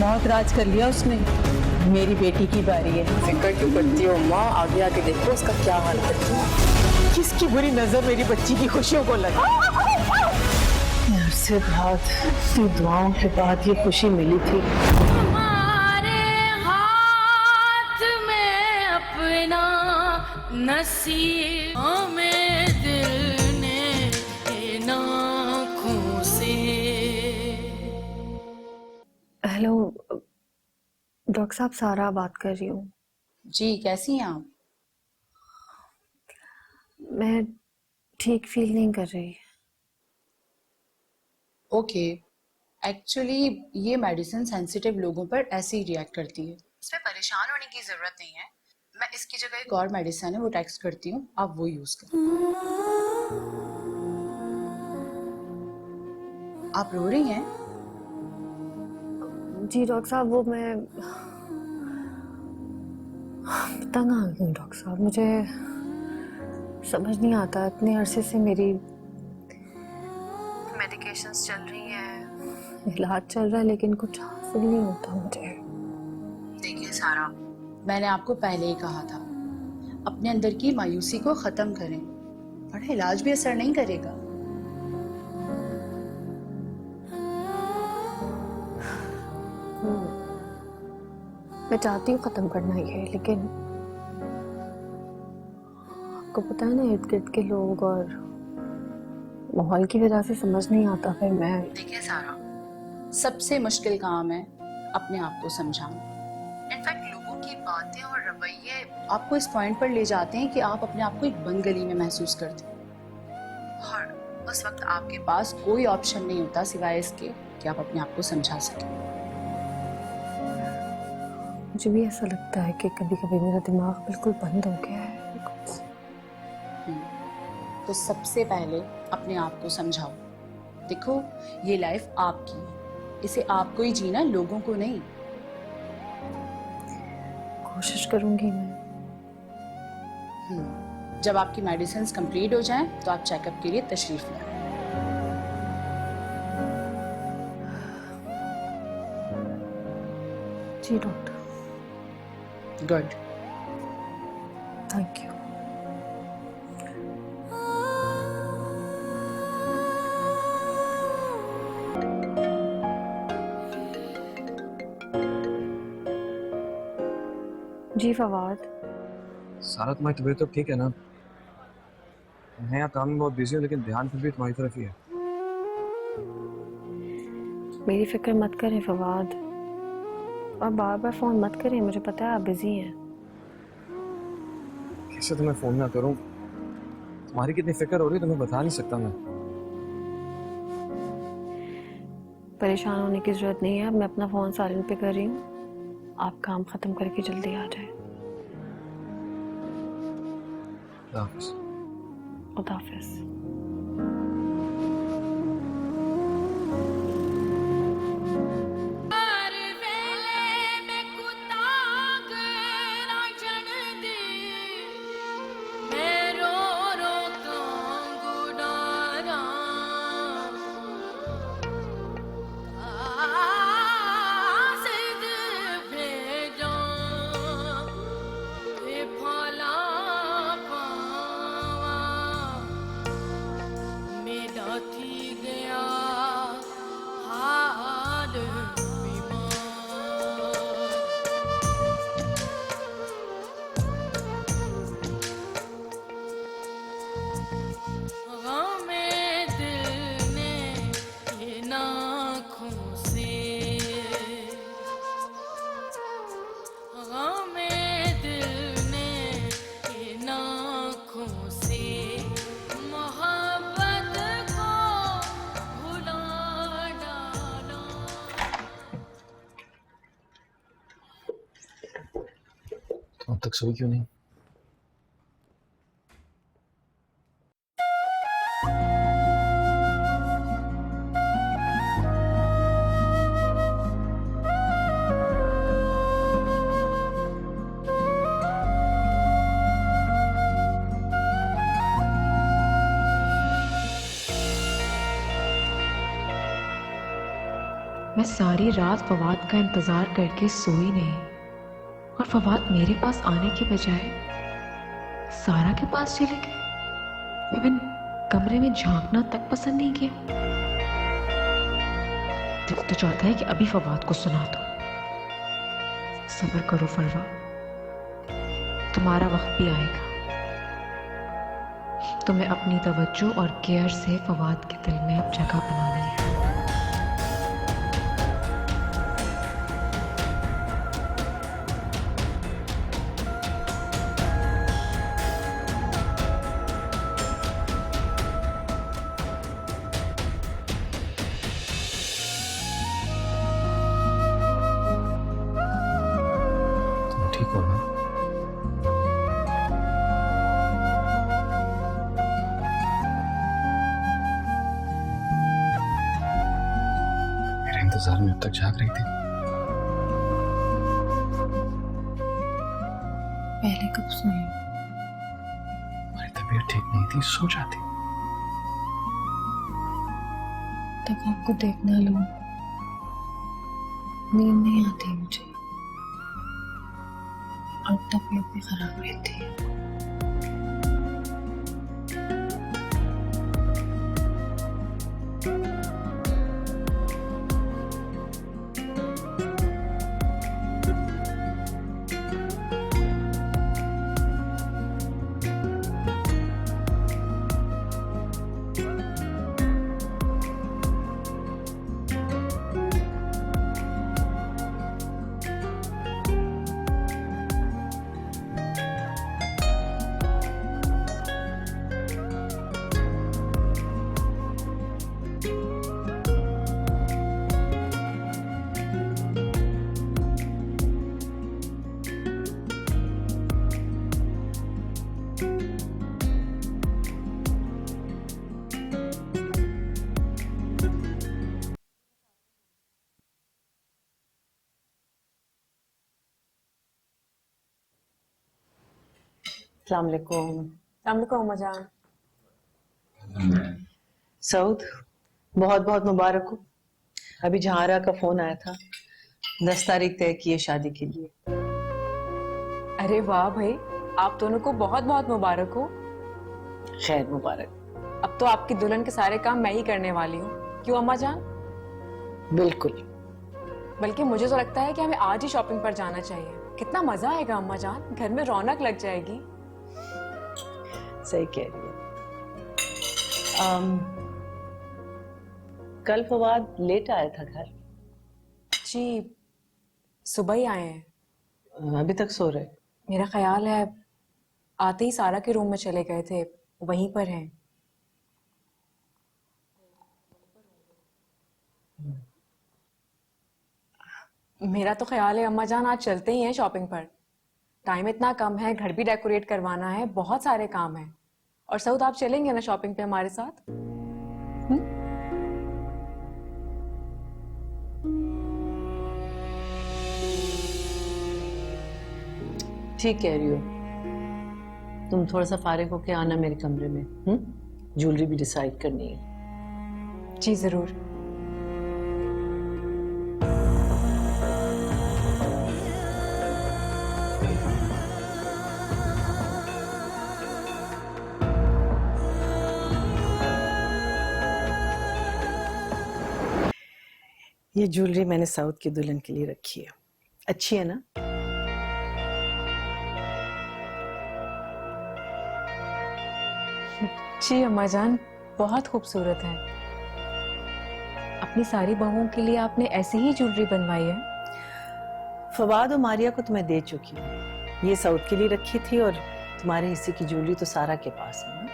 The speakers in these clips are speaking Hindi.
बहुत राज कर लिया उसने। मेरी बेटी की बारी है। फिक्र क्यों करती हो माँ, आगे आके देखो उसका क्या हाल करती है। किसकी बुरी नजर मेरी बच्ची की खुशियों को लगी। से बाद इतनी दुआओं के बाद ये खुशी मिली थी। हमारे हाथ में अपना नसीब में दिल ने नाखों से। हेलो डॉक्टर साहब, सारा बात कर रही हूँ। जी कैसी हैं आप? मैं ठीक फील नहीं कर रही। ओके, एक्चुअली ये मेडिसिन सेंसिटिव लोगों पर ऐसे ही रिएक्ट करती है, इसमें परेशान होने की जरूरत नहीं है। मैं इसकी जगह एक और मेडिसिन है वो टेक्स्ट करती हूँ, आप वो यूज करें। आप रो रही हैं? जी डॉक्टर साहब, वो मैं तंग आ गई हूँ डॉक्टर साहब। मुझे समझ नहीं आता, इतने अरसे से मेरी मेडिकेशंस चल रही हैं, इलाज चल रहा है, लेकिन कुछ हासिल नहीं होता मुझे। देखिए सारा, मैंने आपको पहले ही कहा था अपने अंदर की मायूसी को खत्म करें, बड़ा इलाज भी असर नहीं करेगा। मैं चाहती हूँ खत्म करना ये, लेकिन आपको पता है ना, इर्द गिर्द के लोग और माहौल की वजह से समझ नहीं आता। फिर मैं देखिए सारा, सबसे मुश्किल काम है अपने आप को समझाना। इनफैक्ट लोगों की बातें और रवैये आपको इस पॉइंट पर ले जाते हैं कि आप अपने आप को एक बंद गली में महसूस करते हैं और उस वक्त आपके पास कोई ऑप्शन नहीं होता सिवाय इसके कि आप अपने आप को समझा सकें। मुझे भी ऐसा लगता है कि कभी कभी मेरा दिमाग बिल्कुल बंद हो गया है। तो सबसे पहले अपने आप को समझाओ। देखो, ये लाइफ आपकी है, इसे आपको ही जीना, लोगों को नहीं। कोशिश करूंगी मैं। जब आपकी मेडिसिन कंप्लीट हो जाएं, तो आप चेकअप के लिए तशरीफ लाएं। जी डॉक्टर। गुड। Thank you. जी फवाद। सारा, तुम्हारी तबीयत तो ठीक है ना? मैं यहाँ काम में बहुत बिजी हूँ, लेकिन ध्यान फिर भी तुम्हारी तरफ ही है। मेरी फिक्र मत करें फवाद, और बार बार फोन मत करें, मुझे पता है आप बिजी हैं। कैसे तुम्हें फोन ना करूँ? तुम्हारी कितनी फिक्र हो रही है तुम्हें बता नहीं सकता मैं। परेशान होने की जरूरत नहीं है, अब मैं अपना फोन साइलेंट पे कर रही हूँ। आप काम खत्म करके जल्दी आ जाए। खुदा हाफिज़। अब तक सोई क्यों नहीं? मैं सारी रात फवाद का इंतजार करके सोई नहीं, और फवाद मेरे पास आने के बजाय सारा के पास चले गए। इवन कमरे में झांकना तक पसंद नहीं किया। दिल तो चाहता है कि अभी फवाद को सुना दो। सब्र करो फरवा, तुम्हारा वक्त भी आएगा। तुम्हें अपनी तवज्जो और केयर से फवाद के दिल में अब जगह बनानी है। तुम ठीक हो ना? मेरे इंतजार में अब तक जाग रही थी। पहले कब सोई? मेरी तबीयत ठीक नहीं थी, सो जाती। तब आपको देखना लो, नींद नहीं आती मुझे, और तबीयत भी खराब रहती है। अस्सलाम वालेकुम। अम्मा जान। सऊद, बहुत बहुत मुबारक हो। अभी जहारा का फोन आया था, 10 तारीख तय की है शादी के लिए। अरे वाह भाई, आप दोनों को बहुत बहुत मुबारक हो। खैर मुबारक। अब तो आपकी दुल्हन के सारे काम मैं ही करने वाली हूँ, क्यों अम्मा जान? बिल्कुल। बल्कि मुझे तो लगता है कि हमें आज ही शॉपिंग पर जाना चाहिए। कितना मजा आएगा अम्मा जान, घर में रौनक लग जाएगी। सही कह रही है। कल फवाद लेट आया था घर। जी, सुबह ही आए हैं। अभी तक सो रहे? मेरा ख्याल है आते ही सारा के रूम में चले गए थे, वहीं पर हैं। मेरा तो ख्याल है अम्मा जान आज चलते ही हैं शॉपिंग पर। टाइम इतना कम है, घर भी डेकोरेट करवाना है, बहुत सारे काम हैं। और सऊद, आप चलेंगे ना शॉपिंग पे हमारे साथ? ठीक कह रही हो। तुम थोड़ा सा फारिग होके आना मेरे कमरे में। ज्वेलरी भी डिसाइड करनी है। जी जरूर। ये ज्वेलरी मैंने साउथ की दुल्हन के लिए रखी है। अच्छी है ना? जी अम्मा जान, बहुत खूबसूरत है। अपनी सारी बहुओं के लिए आपने ऐसी ही ज्वेलरी बनवाई है? फवाद और मारिया को तो मैं दे चुकी हूँ। ये साउथ के लिए रखी थी, और तुम्हारे हिस्से की ज्वेलरी तो सारा के पास है ना।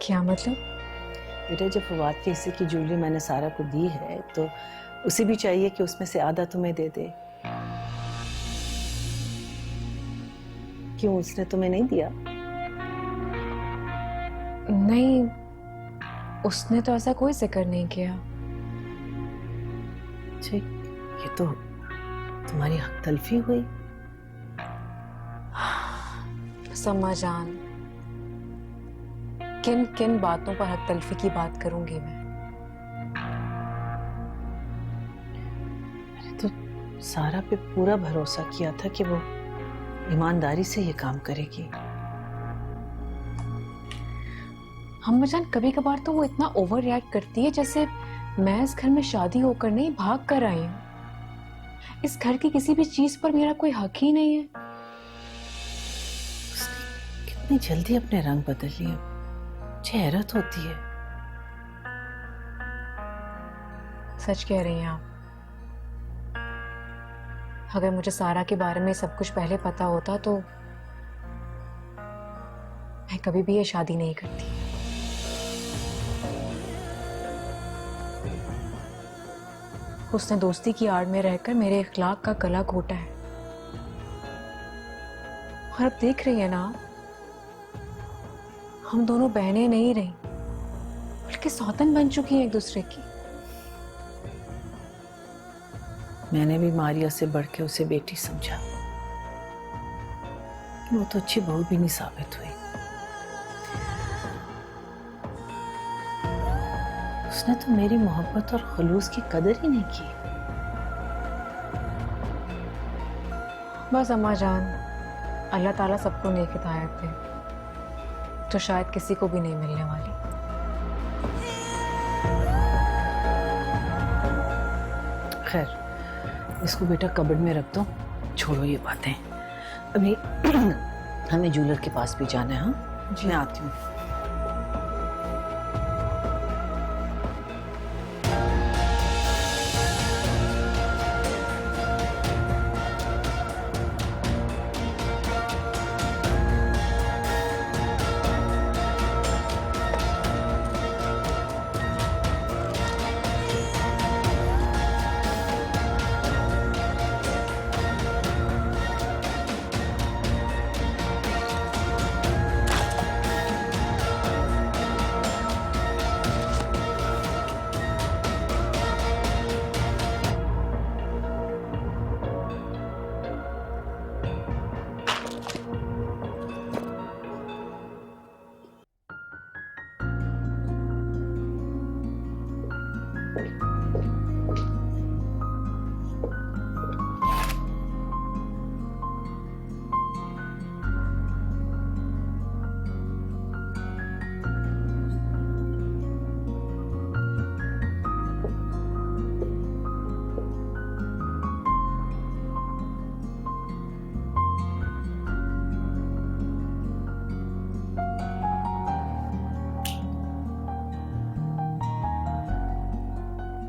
क्या मतलब? बेटा, जब फवाद के हिस्से की ज्वेलरी मैंने सारा को दी है, तो उसे भी चाहिए कि उसमें से आधा तुम्हें दे दे। क्यों, उसने तुम्हें नहीं दिया? नहीं, उसने तो ऐसा कोई जिक्र नहीं किया। ठीक, ये तो तुम्हारी हक तलफी हुई। सम्मा जान, किन किन बातों पर हक तलफी की बात करूंगी मैं? सारा पे पूरा भरोसा किया था कि वो ईमानदारी से ये काम करेगी। अम्माजान कभी कभार तो वो इतना ओवर रिएक्ट करती है जैसे मैं इस घर में शादी होकर नहीं भाग कर आई हूँ। इस घर की किसी भी चीज पर मेरा कोई हक ही नहीं है। उसने कितनी जल्दी अपने रंग बदल लिए, मुझे हैरत होती है। सच कह रही हैं आप। अगर मुझे सारा के बारे में सब कुछ पहले पता होता तो मैं कभी भी ये शादी नहीं करती। उसने दोस्ती की आड़ में रहकर मेरे इखलाक का गला घोटा है। और अब देख रही है ना, हम दोनों बहनें नहीं रही बल्कि सौतन बन चुकी हैं एक दूसरे की। मैंने भी मारिया से बढ़ के उसे बेटी समझा, वो तो अच्छी बहू भी नहीं साबित हुई। उसने तो मेरी मोहब्बत और खुलूस की कदर ही नहीं की। बस अम्मा जान, अल्लाह ताला सबको नेक हिदायत दे, तो शायद किसी को भी नहीं मिलने वाली। खैर, इसको बेटा कबर्ड में रख दो, छोड़ो ये बातें। अभी हमें जूलर के पास भी जाना है। हाँ, मैं आती हूँ।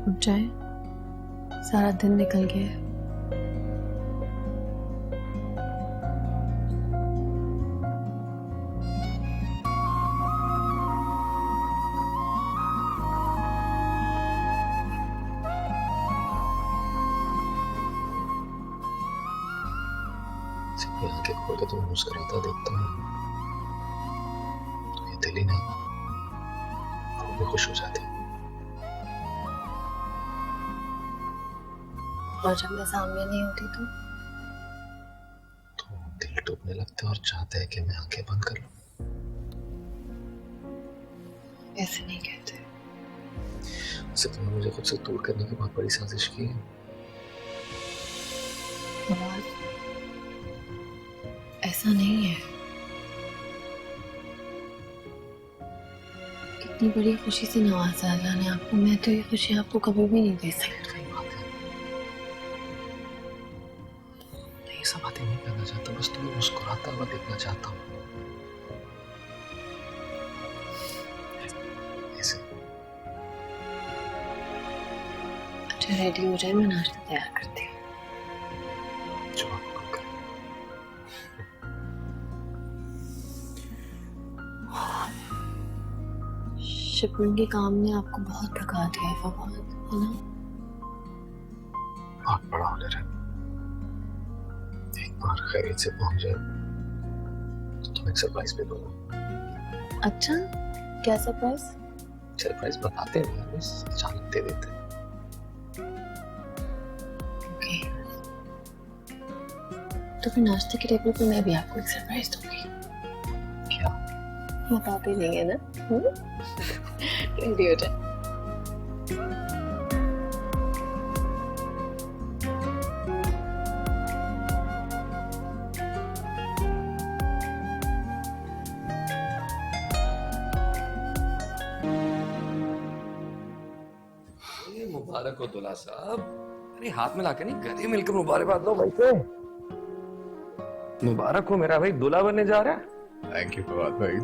उठ जाए, सारा दिन निकल गया है। सिर्फ आंखें खोल के तुम्हें मुस्कुराता देखता हूँ तो ये दिल ही नहीं, वो भी खुश हो जाती है। और जब मैं सामने नहीं होती तो दिल टूटने लगता है और चाहते हैं कि मैं आंखें बंद कर लूं। ऐसे नहीं कहते। वैसे तुमने मुझे खुद से दूर करने की बहुत बड़ी साजिश की है। ऐसा नहीं है। कितनी बड़ी खुशी से नवाजा अल्लाह ने आपको। मैं तो ये खुशी आपको कभी भी नहीं दे सकती। ये सब बातें नहीं करना चाहता, बस तुम्हें मुस्कुराता हुआ देखना चाहता हूँ। ऐसे। अच्छा रेडी हो जाए, मैं नाश्ता तैयार करती हूँ। जो आपको करे। शिपमेंट के काम ने आपको बहुत थका दिया है फवाद, है ना? बहुत बड़ा ऑर्डर है, एक बार खैरियत से पहुंच जाए तो तुम्हें एक सरप्राइज भी दूंगा। अच्छा, क्या सरप्राइज? सरप्राइज बताते नहीं, बस अचानक दे देते। ओके, तो फिर नाश्ते के टेबल पे मैं भी आपको एक सरप्राइज दूंगी। क्या? बताते नहीं है ना? रेडी हो जाए। मुबारक हो दूल्हा साहब। अरे हाथ में लाके नहीं, गले मिलकर मुबारकबाद दो भाई से। मुबारक हो मेरा भाई, दूल्हा बनने जा रहा है। थैंक यू फवाद भाई।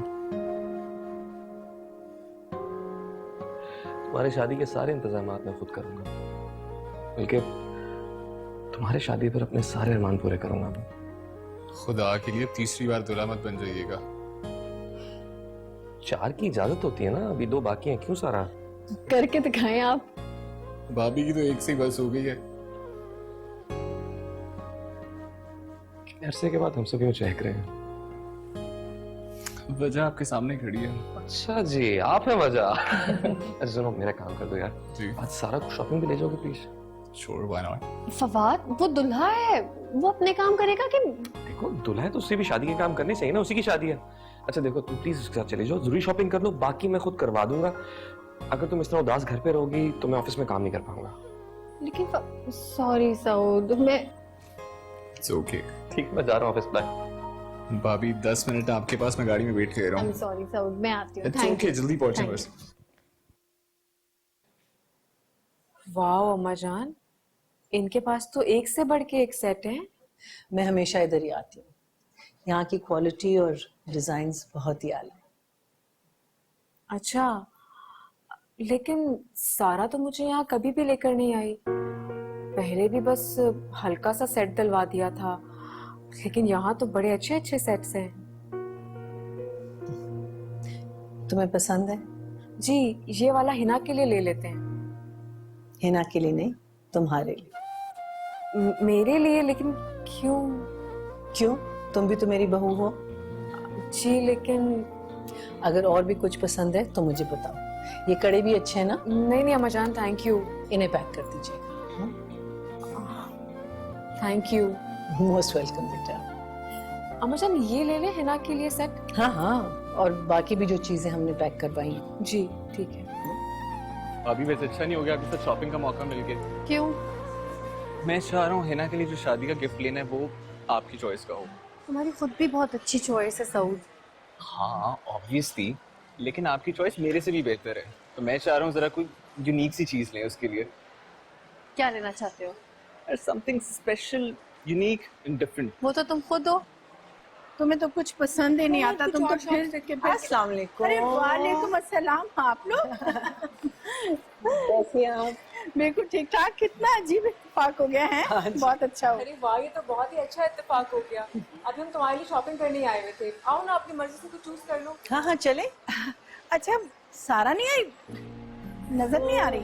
तुम्हारी शादी के सारे इंतजाम मैं खुद करूंगा, बल्कि तुम्हारी शादी पर अपने सारे अरमान पूरे करूंगा मैं। खुदा के लिए तीसरी बार दूल्हा मत बन जाइएगा। 4 की इजाजत होती है ना, अभी 2 बाकी हैं। क्यों सारा? करके दिखाएं आप। भाभी की तो एक से ही बस हो गई है। अरसे के बाद हमसे क्यों चहक रहे हैं? वजह आपके सामने खड़ी है। अच्छा जी, आप है वजह। अरे सुनो, मेरा काम कर दो यार, जी आज सारा को शॉपिंग पे ले जाओगे please. Sure, why not. Fawad वो दुल्हा है, वो अपने काम करेगा कि? देखो दुल्हा है तो उससे भी शादी के काम करने चाहिए ना, उसी की शादी है। अच्छा देखो, तुम प्लीज उसके साथ चले जाओ, जरूरी शॉपिंग कर लो, बाकी मैं खुद करवा दूंगा। अगर तुम इस तरह उदास घर पे रहोगी तो मैं ऑफिस में काम नहीं कर पाऊंगा। लेकिन सॉरी सऊद, मैं इट्स ओके। ठीक, मैं जा रहा हूँ ऑफिस। बाय। भाभी 10 मिनट आपके पास, मैं गाड़ी में वेट कर रहा हूँ। सॉरी सऊद, मैं आती हूँ। इट्स ओके, जल्दी पहुंचे बस। वाह अम्मा जान, इनके पास तो एक से बढ़ के एक सेट है। मैं हमेशा इधर ही आती हूँ, यहाँ की क्वालिटी और डिजाइन्स बहुत ही आला है। अच्छा, लेकिन सारा तो मुझे यहाँ कभी भी लेकर नहीं आई। पहले भी बस हल्का सा सेट दिलवा दिया था, लेकिन यहाँ तो बड़े अच्छे अच्छे सेट्स हैं। तुम्हें पसंद है? जी, ये वाला हिना के लिए ले लेते हैं। हिना के लिए नहीं, तुम्हारे लिए। मेरे लिए? लेकिन क्यों? क्यों? तुम भी तो मेरी बहू हो। जी लेकिन अगर और भी कुछ पसंद है तो मुझे बताओ। ये कड़े भी अच्छे हैं ना? नहीं नहीं अम्मा जान, थैंक यू। इन्हें पैक कर दीजिएगा। Thank you. मोस्ट वेलकम बेटा। अम्मा जान ये ले ले हिना के लिए सेट। हाँ हाँ, और बाकी भी जो चीजें हमने पैक करवाई हैं। जी ठीक है। अभी वैसे अच्छा नहीं हो गया आपके साथ शॉपिंग का मौका मिल गया। क्यों? मैं चाह रहा हूँ हिना के लिए जो शादी का गिफ्ट लेना है वो आपकी चॉइस का हो। तुम्हारी खुद भी बहुत अच्छी चॉइस है सऊद। हाँ ऑब्वियसली, लेकिन आपकी चॉइस मेरे से भी बेहतर है, तो मैं चाह रहा हूँ जरा कोई यूनिक सी चीज लें उसके लिए। क्या लेना चाहते हो? Something special, unique and different. वो तो तुम खुद हो, तुम्हें तो कुछ पसंद ही नहीं आता। तुम तो फिर अस्सलाम वालेकुम। अरे वालेकुम अस्सलाम। आप लोग कैसे हैं आप? बिल्कुल ठीक ठाक। कितना अजीब इत्तेफाक हो गया है। बहुत अच्छा हो। अरे वाह, ये तो बहुत ही अच्छा इत्तेफाक हो गया। अभी हम तुम्हारे लिए शॉपिंग करने ही आए हुए थे। आओ ना, अपनी मर्जी से कुछ चूज कर लो। हाँ हाँ चले। अच्छा, सारा नहीं आई? नजर नहीं आ रही?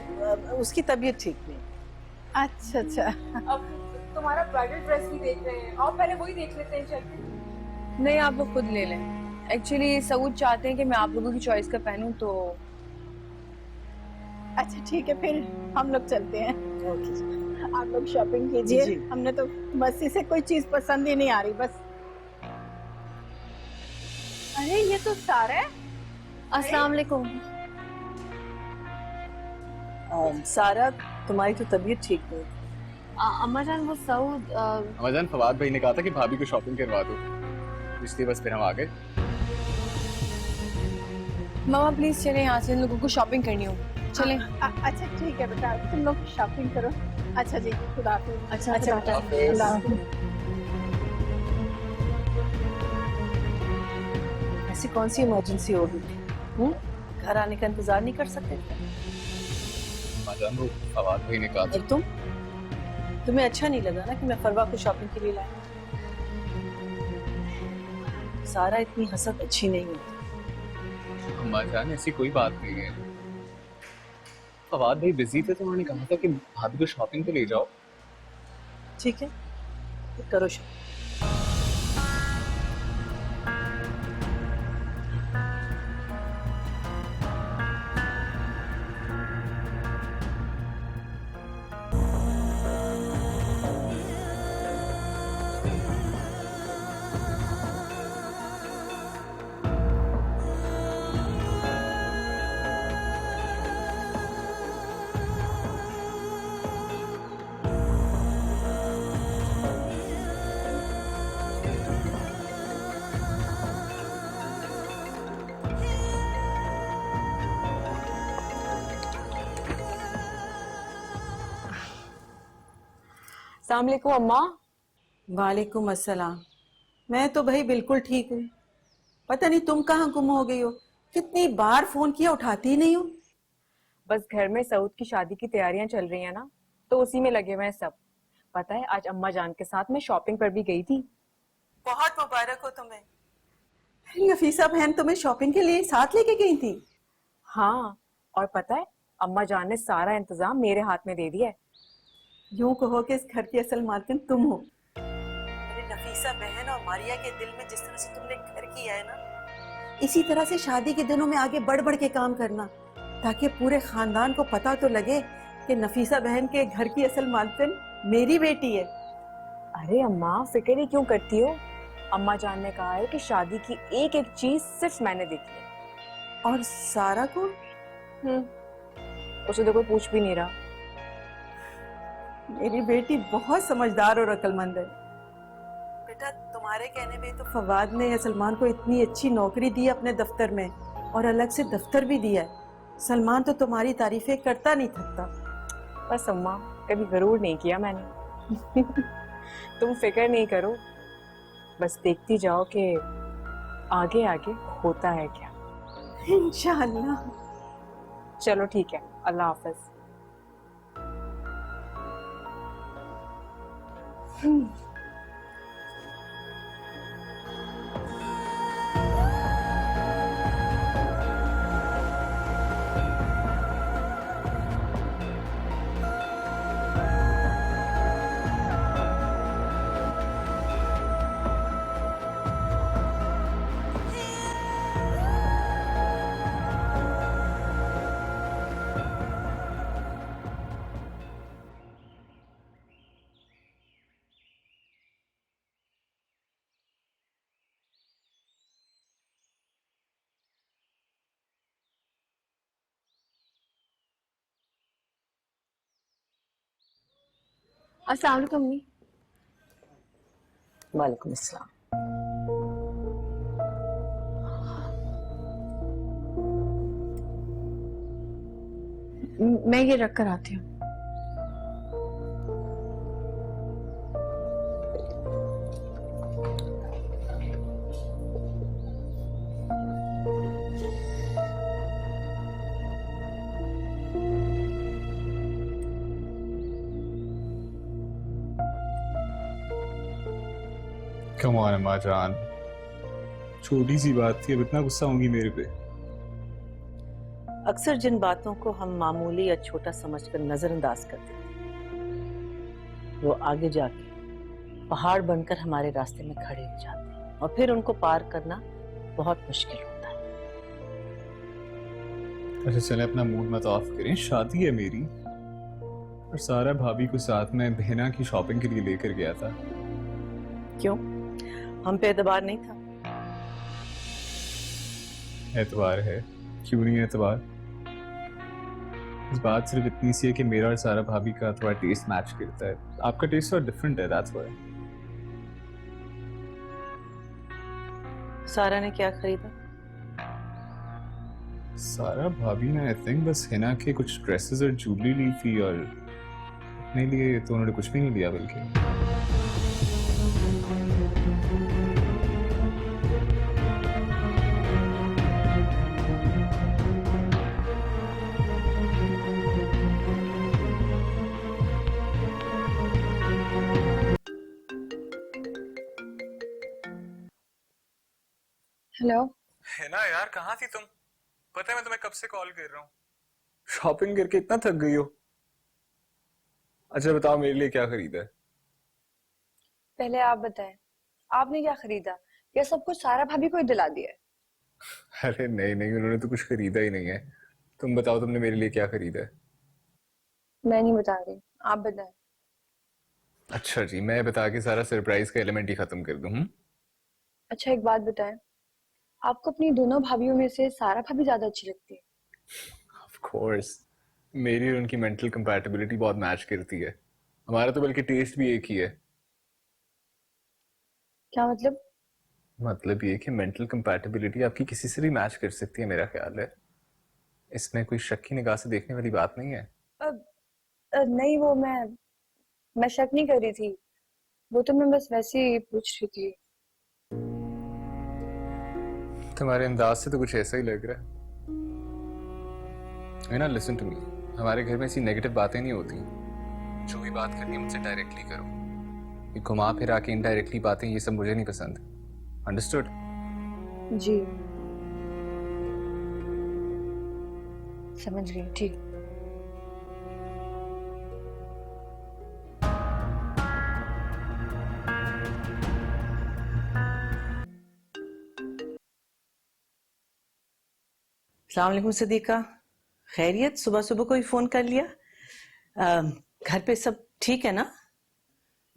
उसकी तबीयत ठीक नहीं। अच्छा अच्छा। अब तुम्हारा ब्राइडल ड्रेस भी देख रहे हैं, और पहले वही देख लेते हैं चल के। नहीं, आप लोग खुद ले लें। एक्चुअली सऊद चाहते हैं कि मैं आप लोगों की चॉइस का पहनूं, तो अच्छा ठीक है, फिर हम लोग चलते हैं। ओके। आप लोग शॉपिंग कीजिए। जी। हमने तो बस इसे कोई चीज पसंद ही नहीं आ रही बस। अरे ये तो सारा है। अस्सलाम वालेकुम। सारा, तुम्हारी तो तबीयत ठीक नहीं। अम्मा जान वो सऊद अम्माजान, फवाद भाई ने कहा था कि भाभी को शॉपिंग करवा दो, इसलिए बस फिर हम आ गए। मामा प्लीज चलें यहाँ से, इन लोगों को शॉपिंग करनी हो। चलें। अच्छा ठीक है बेटा, तुम लोग शॉपिंग करो। अच्छा जी, खुदा हाफिज। अच्छा अच्छा बेटा। बेटा, अल्लाह हाफिज। ऐसी कौन सी इमरजेंसी होगी? घर आने का इंतजार नहीं कर सकते? अम्माजान, वो फवाद भाई ने कहा था। और तुम्हें अच्छा नहीं लगा ना कि मैं फरवा को शॉपिंग के लिए लाई? सारा इतनी हसद अच्छी नहीं होती। अम्माजान, ऐसी कोई बात नहीं है। फवाद भाई बिजी थे तो उन्होंने कहा था कि भाभी को शॉपिंग पे ले जाओ। ठीक है, तो करो शॉपिंग। अस्सलाम वालेकुम अम्मा। वालेकुम अस्सलाम। मैं तो भाई बिल्कुल ठीक हूँ। पता नहीं तुम कहाँ गुम हो गई हो, कितनी बार फोन किया उठाती ही नहीं हो। बस घर में सऊद की शादी की तैयारियां चल रही हैं ना, तो उसी में लगे हुए हैं सब। पता है आज अम्मा जान के साथ मैं शॉपिंग पर भी गई थी। बहुत मुबारक हो तुम्हें। अरे नफीसा बहन तुम्हें शॉपिंग के लिए साथ लेके गई थी? हाँ, और पता है अम्मा जान ने सारा इंतजाम मेरे हाथ में दे दिया है। यूं कहो कि इस घर की असल मालकिन तुम हो। अरे नफीसा बहन और मारिया के दिल में जिस तरह से तुमने घर किया है ना, इसी तरह से शादी के दिनों में आगे बढ़ बढ़ के काम करना, ताकि पूरे खानदान को पता तो लगे कि नफीसा बहन के घर की असल मालकिन मेरी बेटी है। अरे अम्मा फिक्र ही क्यों करती हो? अम्मा जान ने कहा है कि शादी की एक एक चीज सिर्फ मैंने देखी है। और सारा को? उसे तो कोई पूछ भी नहीं रहा। मेरी बेटी बहुत समझदार और अक्लमंद है। बेटा तुम्हारे कहने पे तो फवाद ने या सलमान को इतनी अच्छी नौकरी दी अपने दफ्तर में, और अलग से दफ्तर भी दिया है। सलमान तो तुम्हारी तारीफें करता नहीं थकता। बस अम्मा कभी गरूर नहीं किया मैंने। तुम फिक्र नहीं करो, बस देखती जाओ कि आगे आगे होता है क्या। इंशाअल्लाह। चलो ठीक है, अल्लाह हाफिज। अस्सलाम वालेकुम अम्मी। वालेकुम अस्सलाम। मैं ये रख कर आती हूँ। कम ऑन अम्मा जान, छोटी सी बात थी, अब इतना गुस्सा होंगी मेरे पे? अक्सर जिन बातों को हम मामूली या छोटा समझकर नजरअंदाज कर देते हैं, वो आगे जाके पहाड़ बनकर हमारे रास्ते में खड़े हो जाते हैं, और फिर उनको पार करना बहुत मुश्किल होता है। अच्छा चले अपना मूड मत ऑफ करें, शादी है मेरी। और सारा भाभी को साथ में बहना की शॉपिंग के लिए लेकर गया था। क्यों, हम पे एतबार नहीं था? एतबार है, क्यों नहीं एतबार? इस बात सिर्फ इतनी सी है कि मेरा और सारा भाभी का थोड़ा टेस्ट मैच करता है। आपका टेस्ट थोड़ा डिफरेंट है, दैट्स व्हाई। सारा ने क्या खरीदा? सारा भाभी ने आई थिंक बस हिना के कुछ ड्रेसेस और ज्वेलरी ली थी, और अपने लिए तो उन्होंने कुछ भी नहीं लिया बल्कि। हेलो। है ना यार, कहाँ थी तुम? पता है मैं तुम्हें कब से कॉल कर रहा हूँ। शॉपिंग करके इतना थक गई हो? अच्छा बताओ मेरे लिए क्या खरीदा है? पहले आप बताएं, आपने क्या खरीदा? या सब कुछ सारा भाभी को ही दिला दिया है? अरे नहीं नहीं, उन्होंने तो कुछ खरीदा ही नहीं है। तुम बताओ तुमने मेरे लिए क्या खरीदा है? मैं नहीं बता रही, आप बताएं। अच्छा जी, मैं बता के सारा सरप्राइज का एलिमेंट ही खत्म कर दूं। अच्छा एक बात बताएं, आपको अपनी दोनों भाभीयों में से सारा भाभी ज्यादा अच्छी लगती है? ऑफ कोर्स, मेरी और उनकी मेंटल कंपैटिबिलिटी बहुत मैच करती है। हमारा तो बल्कि टेस्ट भी एक ही है। क्या मतलब? मतलब ये कि मेंटल कंपैटिबिलिटी आपकी किसी से भी मैच कर सकती है, मेरा ख्याल है। इसमें कोई शक की निगाह से देखने वाली बात नहीं है। नहीं वो मैं शक नहीं कर रही थी, वो तो मैं बस वैसे ही पूछ रही थी। तुम्हारे अंदाज से तो कुछ ऐसा ही लग रहा है ना। लिसन टू मी, हमारे घर में ऐसी नेगेटिव बातें नहीं होती। जो भी बात करनी है मुझसे डायरेक्टली करो। ये घुमा फिरा के इनडायरेक्टली बातें, ये सब मुझे नहीं पसंद। अंडरस्टूड? जी समझ गई, ठीक। अस्सलाम वालेकुम सदीका, खैरियत? सुबह सुबह कोई फोन कर लिया? घर पे सब ठीक है ना?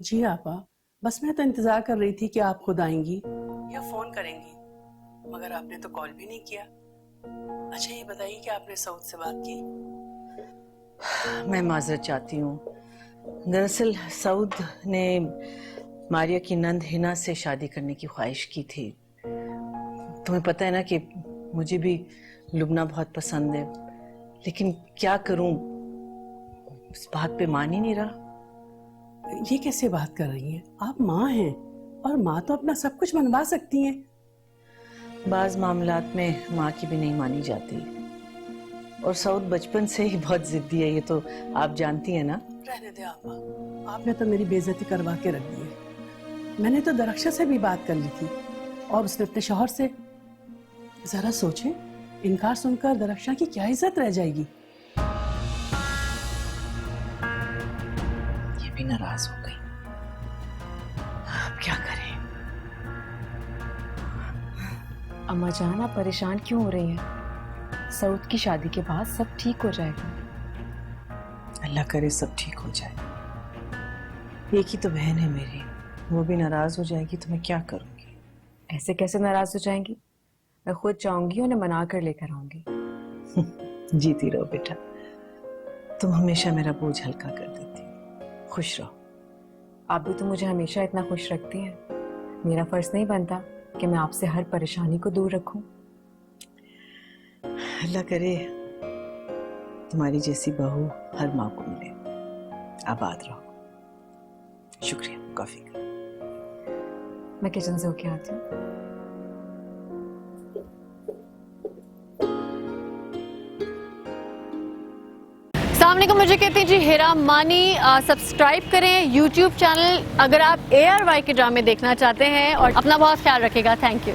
जी आपा, बस मैं तो इंतजार कर रही थी कि आप खुद आएंगी या फोन करेंगी, मगर आपने तो कॉल भी नहीं किया। अच्छा ये बताइए कि आपने सऊद से बात की? मैं माजरत चाहती हूँ। दरअसल सऊद ने मारिया की नंद हिना से शादी करने की ख्वाहिश की थी। तुम्हें पता है ना कि मुझे भी लुबना बहुत पसंद है, लेकिन क्या करूं, इस बात पे मान ही नहीं रहा। ये कैसे बात कर रही हैं? आप माँ हैं और माँ तो अपना सब कुछ मनवा सकती हैं। बाज मामलात में माँ की भी नहीं मानी जाती, और सऊद बचपन से ही बहुत जिद्दी है, ये तो आप जानती हैं ना। रहने दे आपा, आपने तो मेरी बेइज्जती करवा के रख दी है। मैंने तो दरख्शा से भी बात कर ली थी और उसने अपने शौहर से। जरा सोचें, इनकार सुनकर दरख्शा की क्या इज्जत रह जाएगी। ये भी नाराज हो गई, अब क्या करें? अम्मा जान, आप परेशान क्यों हो रही हैं? सऊद की शादी के बाद सब ठीक हो जाएगा। अल्लाह करे सब ठीक हो जाए। एक ही तो बहन है मेरी, वो भी नाराज हो जाएगी तो मैं क्या करूंगी? ऐसे कैसे नाराज हो जाएंगी? मैं खुद जाऊंगी, उन्हें मना कर लेकर आऊंगी। जीती रहो बेटा, तुम हमेशा मेरा बोझ हल्का कर देती। खुश रहो। आप भी तो मुझे हमेशा इतना खुश रखती हैं। मेरा फर्ज नहीं बनता कि मैं आपसे हर परेशानी को दूर रखूं? अल्लाह करे तुम्हारी जैसी बहू हर माँ को मिले। आबाद रहो। शुक्रिया, कॉफी का। मैं किचन से होके आती हूँ। सामने को मुझे कहते हैं जी हिरा मानी। सब्सक्राइब करें YouTube चैनल अगर आप ARY के ड्रामे देखना चाहते हैं, और अपना बहुत ख्याल रखिएगा। Thank you.